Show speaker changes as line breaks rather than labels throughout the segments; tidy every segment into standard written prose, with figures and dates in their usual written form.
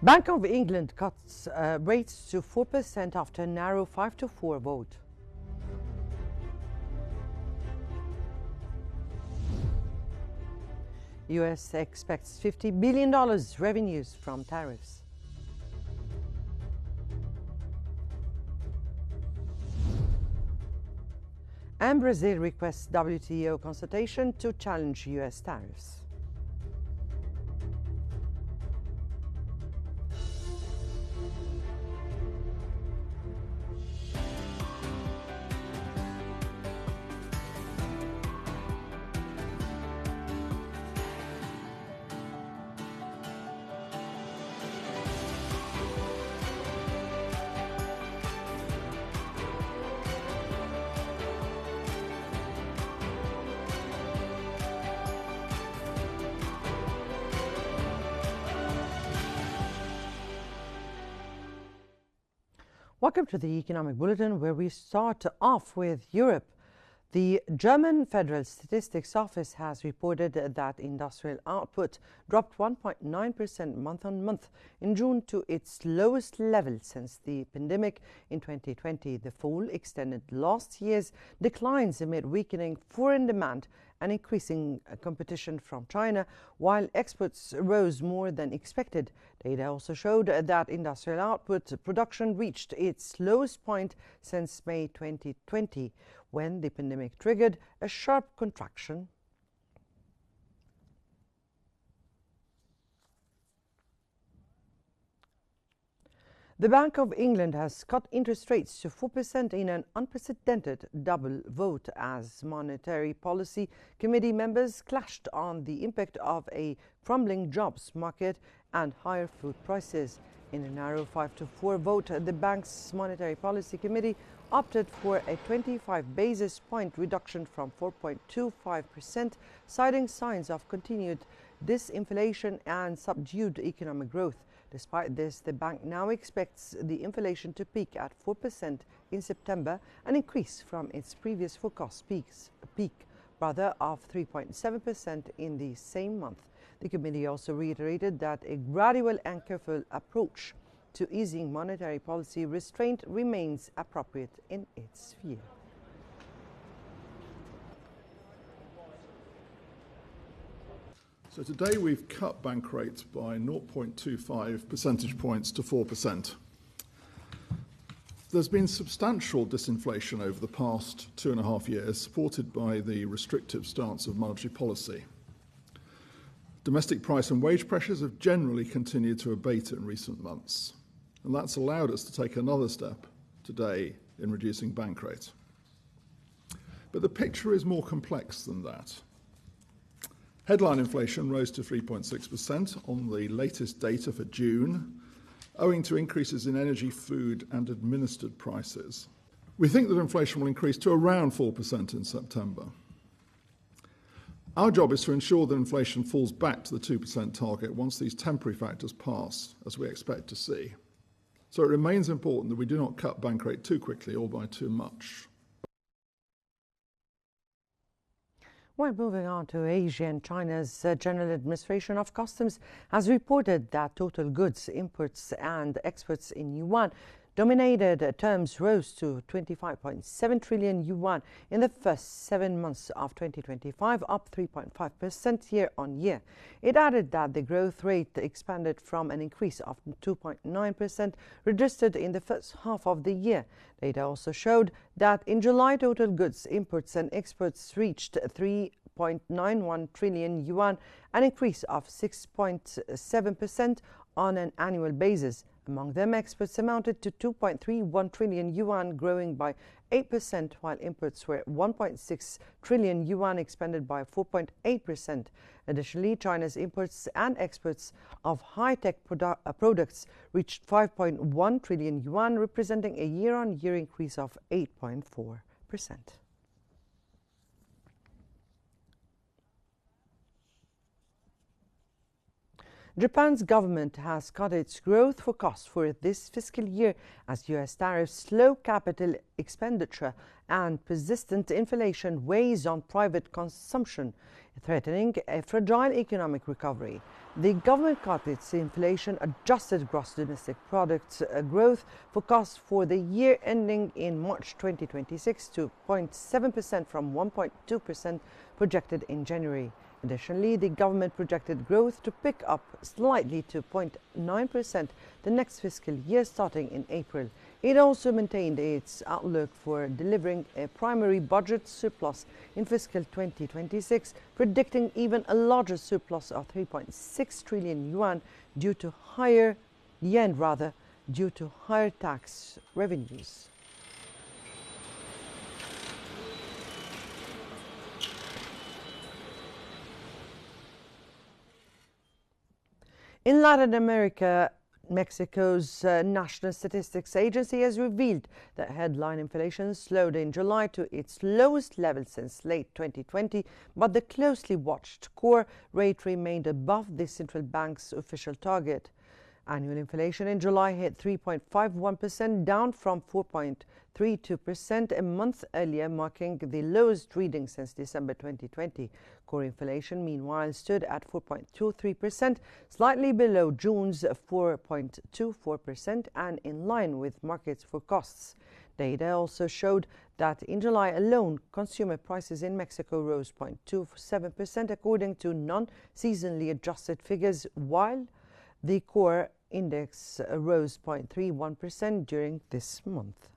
Bank of England cuts rates to 4% after a narrow 5-4 vote. US expects $50 billion revenues from tariffs. And Brazil requests WTO consultation to challenge US tariffs. Welcome to the Economic Bulletin, where we start off with Europe. The German Federal Statistics Office has reported that industrial output dropped 1.9% month-on-month in June to its lowest level since the pandemic in 2020. The fall extended last year's declines amid weakening foreign demand and increasing competition from China, while exports rose more than expected. Data also showed that industrial output production reached its lowest point since May 2020, when the pandemic triggered a sharp contraction. The Bank of England has cut interest rates to 4% in an unprecedented double vote as Monetary Policy Committee members clashed on the impact of a crumbling jobs market and higher food prices. In a narrow 5-4 vote, the bank's Monetary Policy Committee opted for a 25 basis point reduction from 4.25%, citing signs of continued disinflation and subdued economic growth. Despite this, the bank now expects the inflation to peak at 4% in September, an increase from its previous forecast peak of 3.7% in the same month. The committee also reiterated that a gradual and careful approach to easing monetary policy restraint remains appropriate in its view.
So today we've cut bank rates by 0.25 percentage points to 4%. There's been substantial disinflation over the past 2.5 years, supported by the restrictive stance of monetary policy. Domestic price and wage pressures have generally continued to abate in recent months, and that's allowed us to take another step today in reducing bank rates. But the picture is more complex than that. Headline inflation rose to 3.6% on the latest data for June, owing to increases in energy, food and administered prices. We think that inflation will increase to around 4% in September. Our job is to ensure that inflation falls back to the 2% target once these temporary factors pass, as we expect to see. So it remains important that we do not cut bank rate too quickly or by too much.
Well, moving on to Asia, and China's General Administration of Customs has reported that total goods imports and exports in yuan dominated terms rose to 25.7 trillion yuan in the first 7 months of 2025, up 3.5% year-on-year. It added that the growth rate expanded from an increase of 2.9% registered in the first half of the year. Data also showed that in July, total goods imports and exports reached 3.91 trillion yuan, an increase of 6.7% on an annual basis. Among them, exports amounted to 2.31 trillion yuan, growing by 8%, while imports were 1.6 trillion yuan, expanded by 4.8%. Additionally, China's imports and exports of high-tech products reached 5.1 trillion yuan, representing a year-on-year increase of 8.4%. Japan's government has cut its growth forecast for this fiscal year as U.S. tariffs slow capital expenditure and persistent inflation weighs on private consumption, threatening a fragile economic recovery. The government cut its inflation-adjusted gross domestic product growth forecast for the year ending in March 2026 to 0.7% from 1.2% projected in January. Additionally, the government projected growth to pick up slightly to 0.9% the next fiscal year starting in April. It also maintained its outlook for delivering a primary budget surplus in fiscal 2026, predicting even a larger surplus of 3.6 trillion yuan due to higher tax revenues. In Latin America, Mexico's National Statistics Agency has revealed that headline inflation slowed in July to its lowest level since late 2020, but the closely watched core rate remained above the central bank's official target. Annual inflation in July hit 3.51%, down from 4.32% a month earlier, marking the lowest reading since December 2020. Core inflation, meanwhile, stood at 4.23%, slightly below June's 4.24% and in line with markets' forecasts. Data also showed that in July alone, consumer prices in Mexico rose 0.27% according to non-seasonally adjusted figures, while the core index rose 0.31% during this month.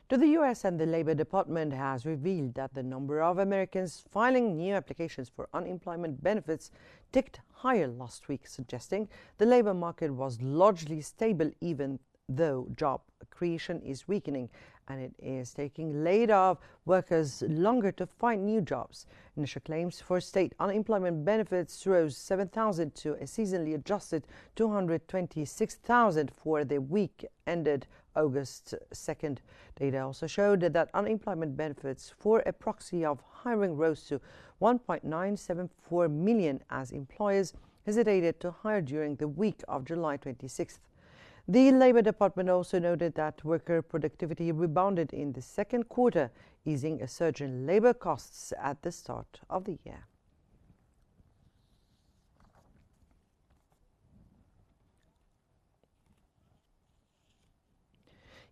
The U.S. and the Labor Department has revealed that the number of Americans filing new applications for unemployment benefits ticked higher last week, suggesting the labor market was largely stable even though job creation is weakening and it is taking laid-off workers longer to find new jobs. Initial claims for state unemployment benefits rose 7,000 to a seasonally adjusted 226,000 for the week ended August 2nd. Data also showed that unemployment benefits for a proxy of hiring rose to 1.974 million as employers hesitated to hire during the week of July 26th. The Labor Department also noted that worker productivity rebounded in the second quarter, easing a surge in labor costs at the start of the year.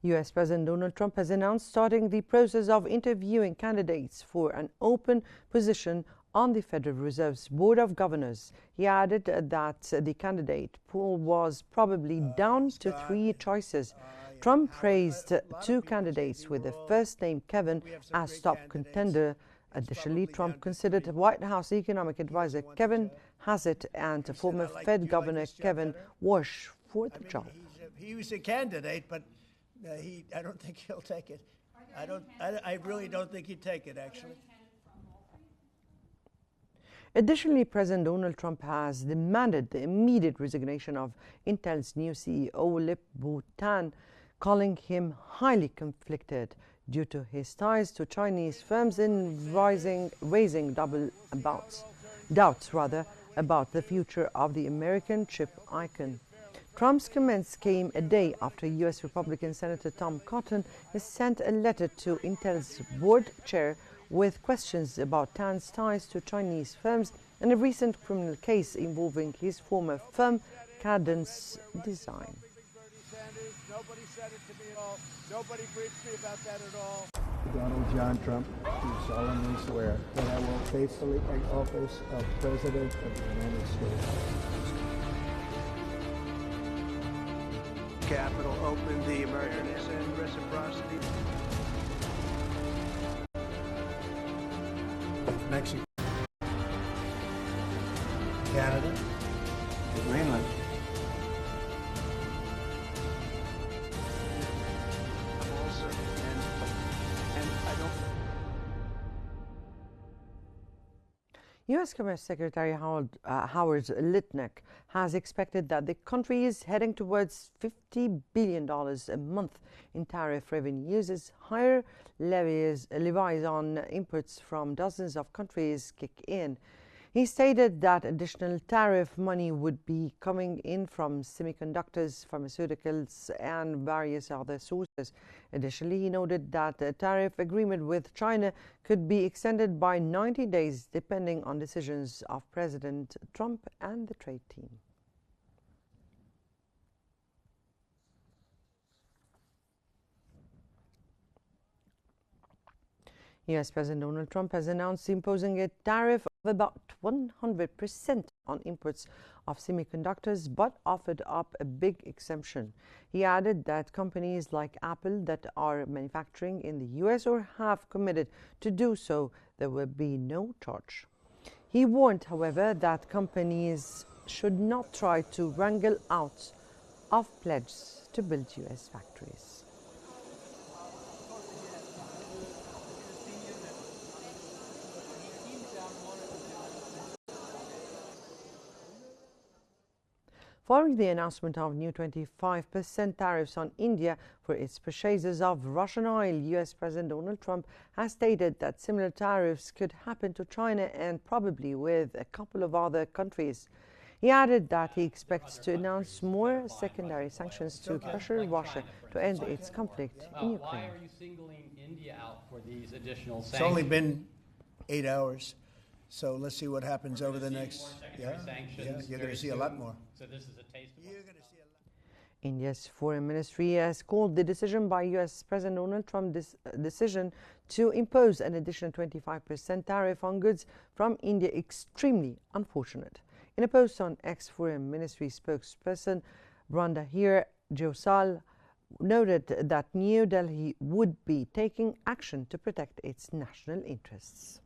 U.S. President Donald Trump has announced starting the process of interviewing candidates for an open position on the Federal Reserve's Board of Governors. He added that the candidate pool was probably down to three choices. Trump praised two candidates, with the first name Kevin as top contender. Additionally, Trump considered White House economic advisor Kevin Hassett and former Fed Governor Kevin Warsh for the job.
He was a candidate, but I don't think he'll take it. I really don't think he'd take it, actually.
Additionally, President Donald Trump has demanded the immediate resignation of Intel's new CEO, Lip-Bu Tan, calling him highly conflicted due to his ties to Chinese firms in raising doubts about the future of the American chip icon. Trump's comments came a day after U.S. Republican Senator Tom Cotton has sent a letter to Intel's board chair with questions about Tan's ties to Chinese firms and a recent criminal case involving his former firm, Cadence Design.
Nobody said it to me at all. Nobody briefed me about that at all.
Donald John Trump, do solemnly swear that I will faithfully take office of President of the United States.
Capitol open the emergency and reciprocity. Mexico, Canada, Greenland.
U.S. Commerce Secretary Howard Lutnick has expected that the country is heading towards $50 billion a month in tariff revenues as higher levies on imports from dozens of countries kick in. He stated that additional tariff money would be coming in from semiconductors, pharmaceuticals, and various other sources. Additionally, he noted that a tariff agreement with China could be extended by 90 days depending on decisions of President Trump and the trade team. U.S. President Donald Trump has announced imposing a tariff of about 100% on imports of semiconductors, but offered up a big exemption. He added that companies like Apple that are manufacturing in the U.S. or have committed to do so, there will be no charge. He warned, however, that companies should not try to wrangle out of pledges to build U.S. factories. Following the announcement of new 25% tariffs on India for its purchases of Russian oil, U.S. President Donald Trump has stated that similar tariffs could happen to China and probably with a couple of other countries. He added that he expects to announce more secondary sanctions to pressure Russia to end its conflict in Ukraine.
Why are you singling India out for these additional sanctions?
It's only been 8 hours. So let's see what happens over the next.
You're
going to see a lot more.
So this is a taste of
You're going to see a lot.
India's foreign ministry has called the decision by U.S. President Donald Trump's decision to impose an additional 25% tariff on goods from India extremely unfortunate. In a post on ex-foreign ministry spokesperson Brandahir Josal noted that New Delhi would be taking action to protect its national interests.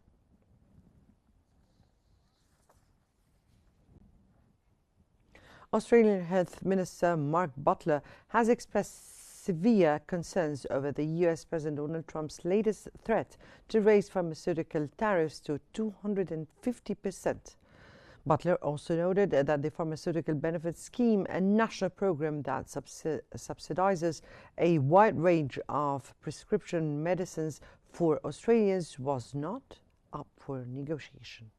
Australian Health Minister Mark Butler has expressed severe concerns over the U.S. President Donald Trump's latest threat to raise pharmaceutical tariffs to 250%. Butler also noted that the Pharmaceutical Benefits Scheme, a national program that subsidizes a wide range of prescription medicines for Australians, was not up for negotiation.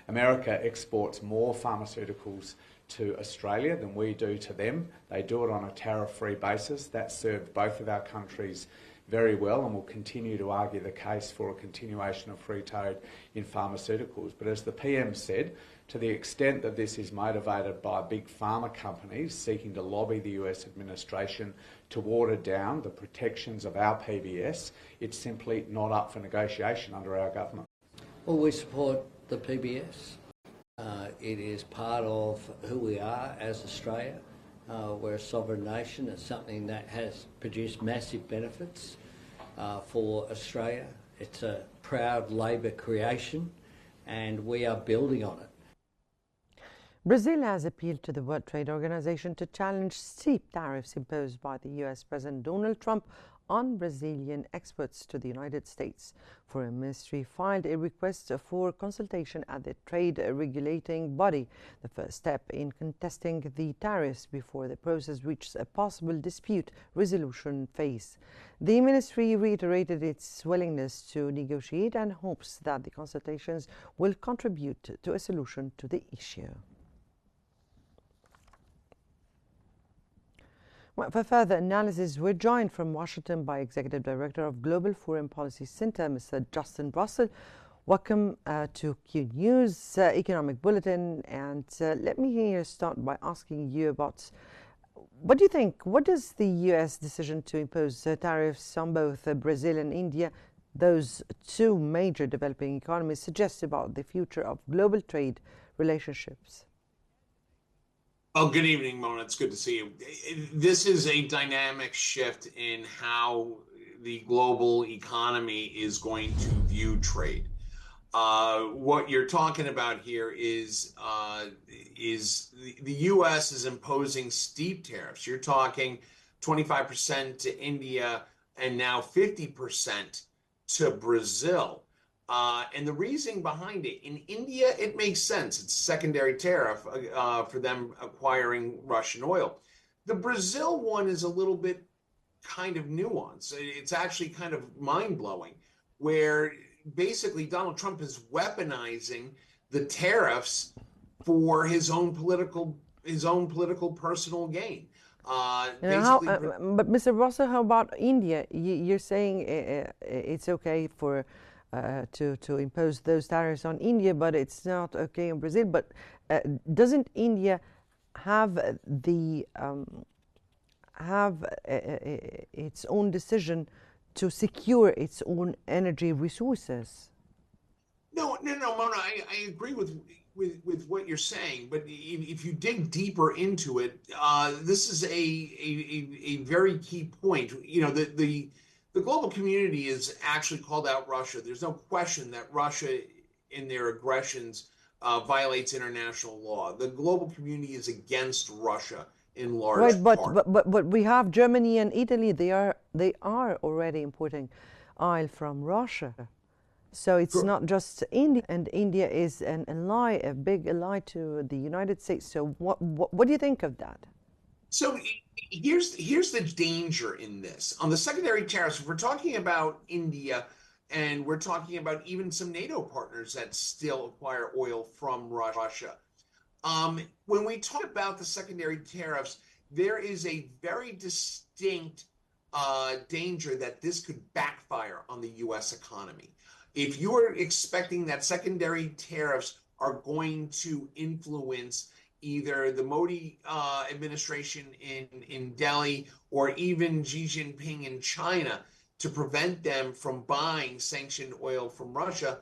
America exports more pharmaceuticals to Australia than we do to them. They do it on a tariff-free basis. That served both of our countries very well, and will continue to argue the case for a continuation of free trade in pharmaceuticals. But as the PM said, to the extent that this is motivated by big pharma companies seeking to lobby the US administration to water down the protections of our PBS, it's simply not up for negotiation under our government.
Well, we support the PBS. It is part of who we are as Australia. We're a sovereign nation. It's something that has produced massive benefits for Australia. It's a proud Labor creation, and we are building on it.
Brazil has appealed to the World Trade Organization to challenge steep tariffs imposed by the U.S. President Donald Trump on Brazilian exports to the United States. Foreign Ministry filed a request for consultation at the trade regulating body, the first step in contesting the tariffs before the process reaches a possible dispute resolution phase. The ministry reiterated its willingness to negotiate and hopes that the consultations will contribute to a solution to the issue. Well, for further analysis, we're joined from Washington by Executive Director of Global Foreign Policy Center, Mr. Justin Russell. Welcome to Qnews Economic Bulletin. And let me here start by asking you about, what do you think, what does the U.S. decision to impose tariffs on both Brazil and India, those two major developing economies, suggest about the future of global trade relationships?
Oh, good evening, Mona. It's good to see you. This is a dynamic shift in how the global economy is going to view trade. What you're talking about here is the U.S. is imposing steep tariffs. You're talking 25% to India and now 50% to Brazil. And the reasoning behind it, in India, it makes sense. It's a secondary tariff for them acquiring Russian oil. The Brazil one is a little bit kind of nuanced. It's actually kind of mind-blowing, where basically Donald Trump is weaponizing the tariffs for his own political personal gain.
But Mr. Russell, how about India? You're saying it's okay for to impose those tariffs on India, but it's not okay on Brazil. But doesn't India have its own decision to secure its own energy resources?
No, Mona. I agree with what you're saying, but if you dig deeper into it, this is a very key point. You know, the global community has actually called out Russia. There's no question that Russia, in their aggressions, violates international law. The global community is against Russia in large part.
But we have Germany and Italy. They are already importing oil from Russia. So it's not just India, and India is an ally, a big ally to the United States. So what do you think of that?
So here's the danger in this. On the secondary tariffs, we're talking about India, and we're talking about even some NATO partners that still acquire oil from Russia. When we talk about the secondary tariffs, there is a very distinct danger that this could backfire on the U.S. economy. If you are expecting that secondary tariffs are going to influence either the Modi administration in Delhi or even Xi Jinping in China to prevent them from buying sanctioned oil from Russia,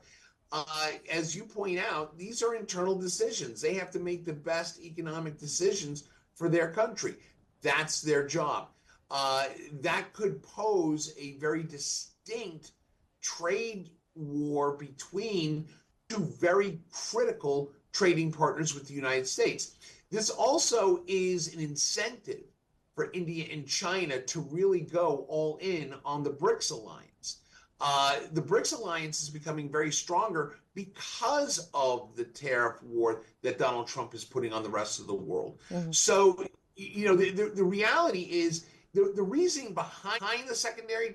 as you point out, these are internal decisions. They have to make the best economic decisions for their country. That's their job. That could pose a very distinct trade war between two very critical trading partners with the United States. This also is an incentive for India and China to really go all in on the BRICS alliance. The BRICS alliance is becoming very stronger because of the tariff war that Donald Trump is putting on the rest of the world. Mm-hmm. So, you know, the reality is the reasoning behind the secondary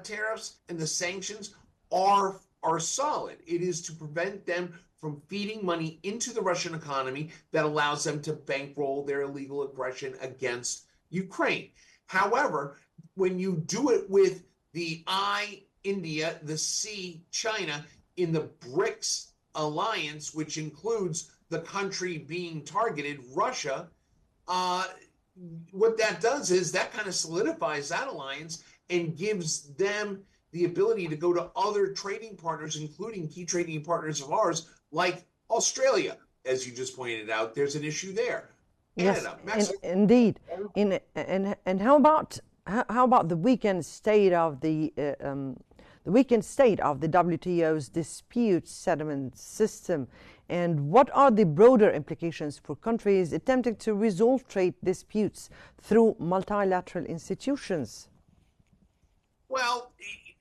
tariffs and the sanctions are solid. It is to prevent them from feeding money into the Russian economy that allows them to bankroll their illegal aggression against Ukraine. However, when you do it with the I, India, the C, China, in the BRICS alliance, which includes the country being targeted, Russia, what that does is that kind of solidifies that alliance and gives them the ability to go to other trading partners, including key trading partners of ours, like Australia. As you just pointed out, there's an issue there. Canada,
yes,
Mexico.
Indeed. And how about the weakened state of the WTO's dispute settlement system, and what are the broader implications for countries attempting to resolve trade disputes through multilateral institutions?
Well,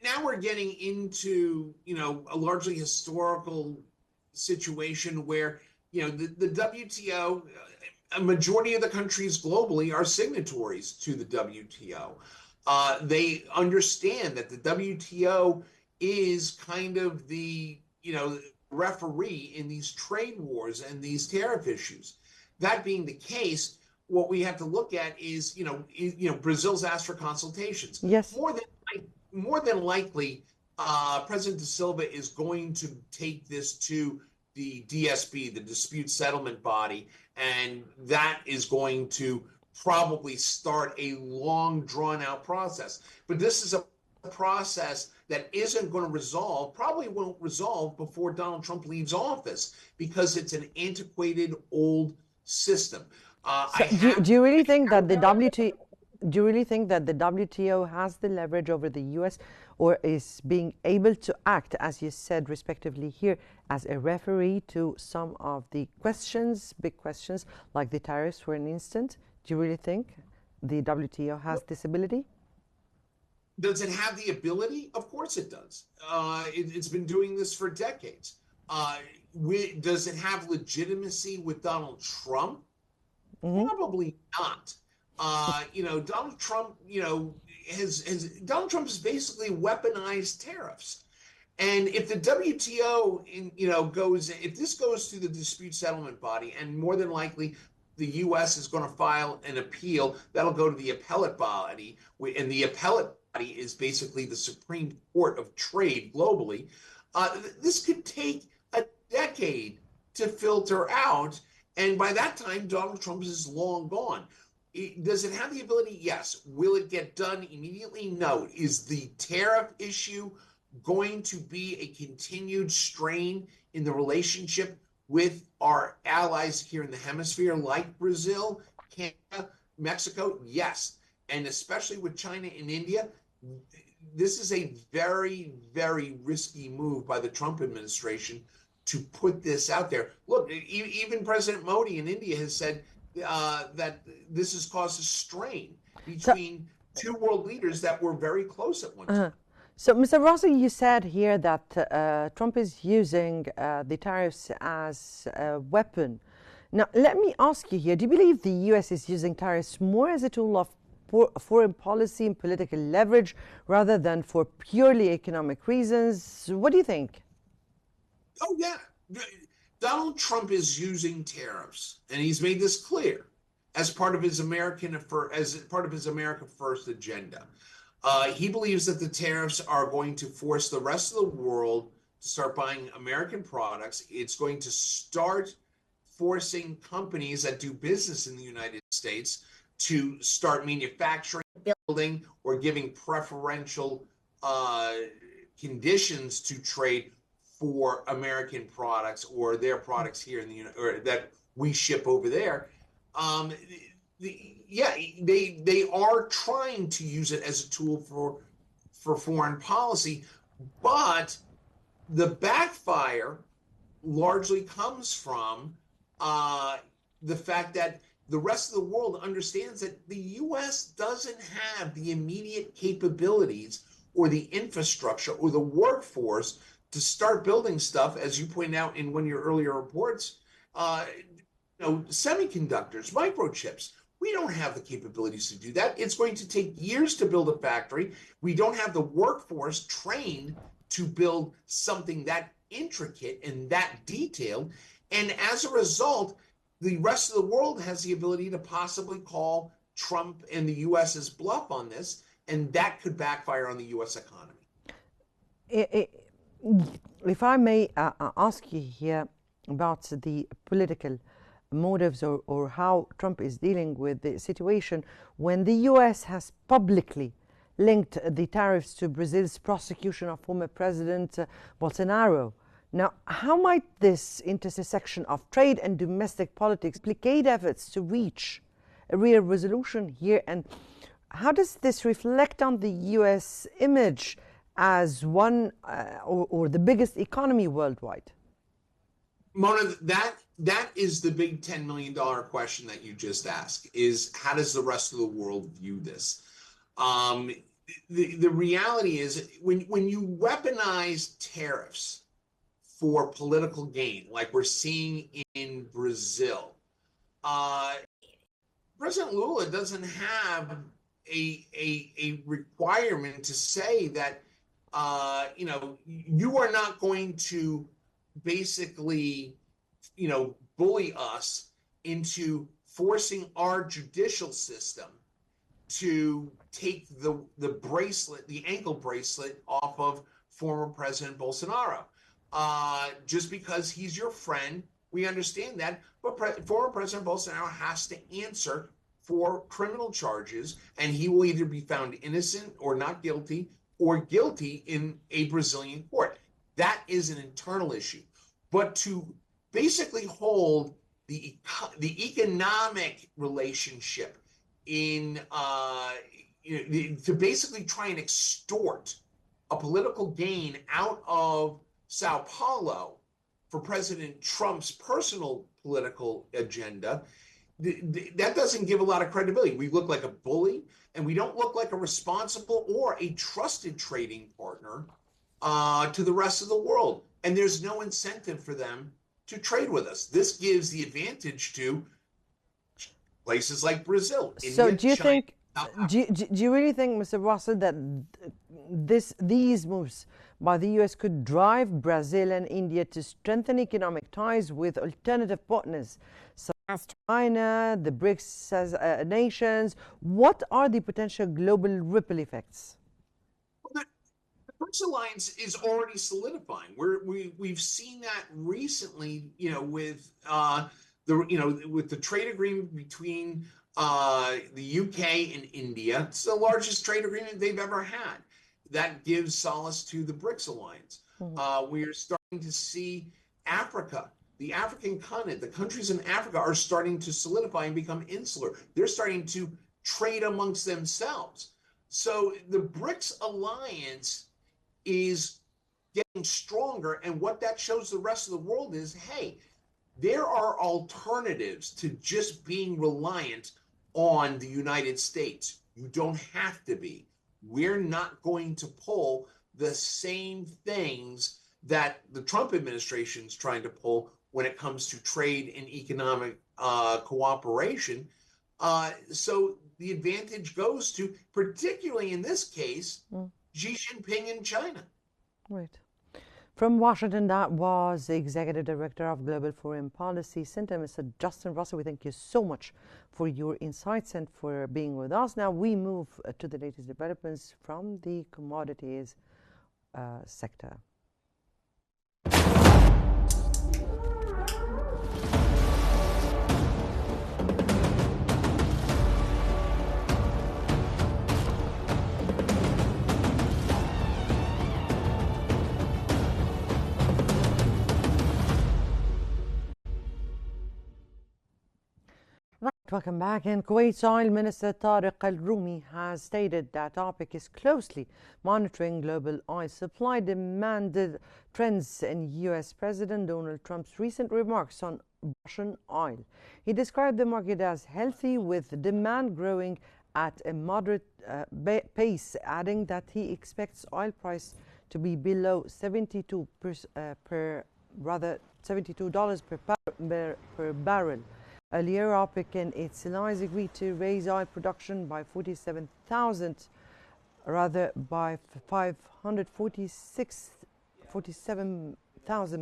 now we're getting into, you know, a largely historical situation where, you know, the WTO, a majority of the countries globally are signatories to the WTO. They understand that the WTO is kind of the, you know, referee in these trade wars and these tariff issues. That being the case, what we have to look at is, you know, Brazil's asked for consultations.
Yes.
More than likely, President da Silva is going to take this to the DSB, the dispute settlement body, and that is going to probably start a long, drawn-out process. But this is a process that isn't going to resolve, probably won't resolve before Donald Trump leaves office, because it's an antiquated, old system.
Do you really think that the WTO? Do you really think that the WTO has the leverage over the U.S. or is being able to act, as you said respectively here, as a referee to some of the questions, big questions, like the tariffs, for an instant? Do you really think the WTO has this ability?
Does it have the ability? Of course it does. It's been doing this for decades. Does it have legitimacy with Donald Trump? Probably not. Donald Trump, Donald Trump has basically weaponized tariffs. And if the WTO, if this goes through the dispute settlement body, and more than likely the U.S. is going to file an appeal, that'll go to the appellate body, and the appellate body is basically the Supreme Court of trade globally. This could take a decade to filter out, and by that time, Donald Trump is long gone. Does it have the ability? Yes. Will it get done immediately? No. Is the tariff issue going to be a continued strain in the relationship with our allies here in the hemisphere, like Brazil, Canada, Mexico? Yes. And especially with China and India, this is a very, very risky move by the Trump administration to put this out there. Look, even President Modi in India has said that this has caused a strain between two world leaders that were very close at one time.
So, Mr. Rossi, you said here that Trump is using the tariffs as a weapon. Now, let me ask you here, do you believe the U.S. is using tariffs more as a tool of foreign policy and political leverage rather than for purely economic reasons? What do you think?
Oh, yeah. Donald Trump is using tariffs, and he's made this clear as part of his America First agenda. He believes that the tariffs are going to force the rest of the world to start buying American products. It's going to start forcing companies that do business in the United States to start manufacturing, building, or giving preferential conditions to trade for American products or their products here in the or that we ship over there. They are trying to use it as a tool for foreign policy, but the backfire largely comes from the fact that the rest of the world understands that the U.S. doesn't have the immediate capabilities or the infrastructure or the workforce to start building stuff, as you pointed out in one of your earlier reports, semiconductors, microchips. We don't have the capabilities to do that. It's going to take years to build a factory. We don't have the workforce trained to build something that intricate and that detailed. And as a result, the rest of the world has the ability to possibly call Trump and the U.S.'s bluff on this, and that could backfire on the U.S. economy.
If I may ask you here about the political motives or how Trump is dealing with the situation when the U.S. has publicly linked the tariffs to Brazil's prosecution of former President Bolsonaro. Now, how might this intersection of trade and domestic politics implicate efforts to reach a real resolution here? And how does this reflect on the U.S. image as one or the biggest economy worldwide?
Mona, that is the big $10 million question that you just asked, is how does the rest of the world view this? The reality is when you weaponize tariffs for political gain, like we're seeing in Brazil, President Lula doesn't have a requirement to say that you are not going to basically, bully us into forcing our judicial system to take the bracelet, the ankle bracelet, off of former President Bolsonaro. Just because he's your friend, we understand that, but former President Bolsonaro has to answer for criminal charges, and he will either be found innocent or not guilty, or guilty in a Brazilian court. That is an internal issue. But to basically hold the economic relationship in, to basically try and extort a political gain out of Sao Paulo for President Trump's personal political agenda, that doesn't give a lot of credibility. We look like a bully, and we don't look like a responsible or a trusted trading partner to the rest of the world. And there's no incentive for them to trade with us. This gives the advantage to places like Brazil,
So
India,
do you
China.
think, do you really think, Mr. Russell, that these moves by the US could drive Brazil and India to strengthen economic ties with alternative partners such as China, the BRICS as nations? What are the potential global ripple effects?
Well, the BRICS alliance is already solidifying. We've seen that recently, with with the trade agreement between the UK and India. It's the largest trade agreement they've ever had. That gives solace to the BRICS alliance. We are starting to see Africa, the African continent, the countries in Africa are starting to solidify and become insular. They're starting to trade amongst themselves. So the BRICS alliance is getting stronger. And what that shows the rest of the world is, hey, there are alternatives to just being reliant on the United States. You don't have to be. We're not going to pull the same things that the Trump administration is trying to pull when it comes to trade and economic cooperation. So the advantage goes to, particularly in this case, Xi Jinping in China.
Right. From Washington, that was the Executive Director of Global Foreign Policy Center, Mr. Justin Russell. We thank you so much for your insights and for being with us. Now we move to the latest developments from the commodities sector. Welcome back. And Kuwait's Oil Minister Tariq Al-Rumi has stated that OPEC is closely monitoring global oil supply demand trends and U.S. President Donald Trump's recent remarks on Russian oil. He described the market as healthy with demand growing at a moderate pace, adding that he expects oil price to be below $72 per barrel. Earlier, OPEC and its allies agreed to raise oil production by 47,000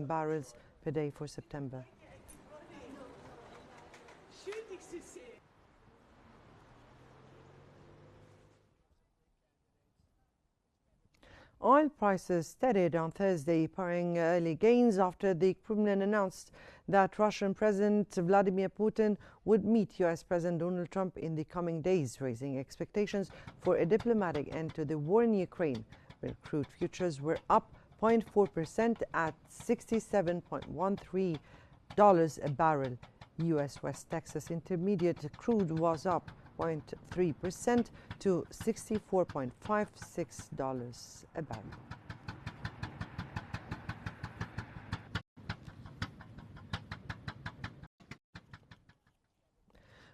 barrels per day for September. Oil prices steadied on Thursday, paring early gains after the Kremlin announced that Russian President Vladimir Putin would meet U.S. President Donald Trump in the coming days, raising expectations for a diplomatic end to the war in Ukraine. Where crude futures were up 0.4% at $67.13 a barrel. U.S. West Texas Intermediate crude was up 0.3% to $64.56 a barrel.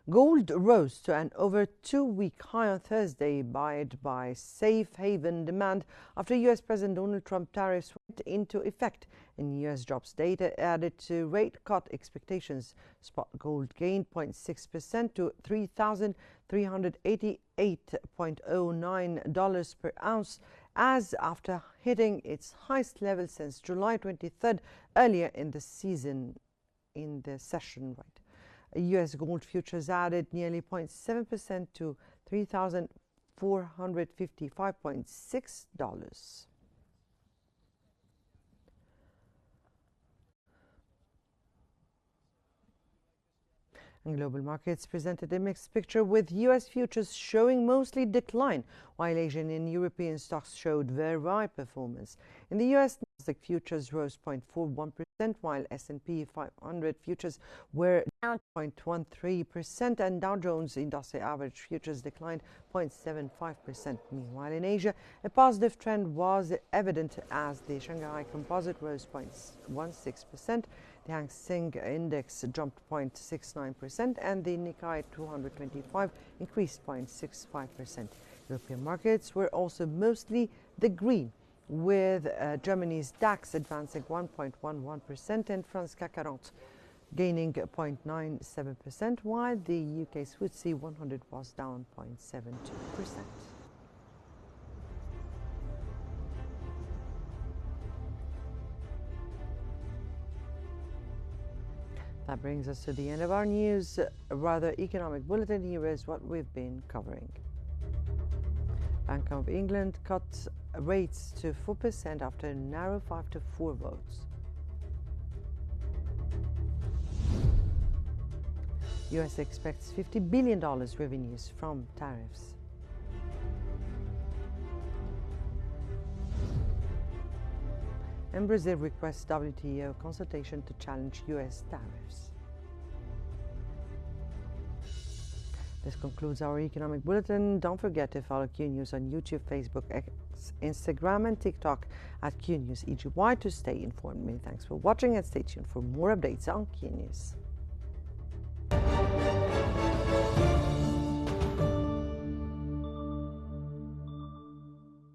Gold rose to an over 2-week high on Thursday, buoyed by safe haven demand after U.S. President Donald Trump tariffs went into effect and U.S. jobs data added to rate cut expectations. Spot gold gained 0.6% to $3,388.09 per ounce, as after hitting its highest level since July 23rd earlier in the session. U.S. gold futures added nearly 0.7% to $3,455.6. And global markets presented a mixed picture, with U.S. futures showing mostly decline, while Asian and European stocks showed very wide performance. In the U.S., Nasdaq futures rose 0.41%, while S&P 500 futures were down 0.13%, and Dow Jones Industrial Average futures declined 0.75%. Meanwhile, in Asia, a positive trend was evident as the Shanghai Composite rose 0.16%, the Hang Seng Index jumped 0.69%, and the Nikkei 225 increased 0.65%. European markets were also mostly the green, with Germany's DAX advancing 1.11% and France CAC 40 gaining 0.97%, while the UK's FTSE 100 was down 0.72%. That brings us to the end of our news, rather economic bulletin. Here is what we've been covering. Bank of England cut rates to 4% after a narrow 5-4 votes. US expects $50 billion revenues from tariffs. And Brazil requests WTO consultation to challenge US tariffs. This concludes our economic bulletin. Don't forget to follow Qnews on YouTube, Facebook, X, Instagram, and TikTok at Qnews EGY to stay informed. Many thanks for watching, and stay tuned for more updates on Qnews.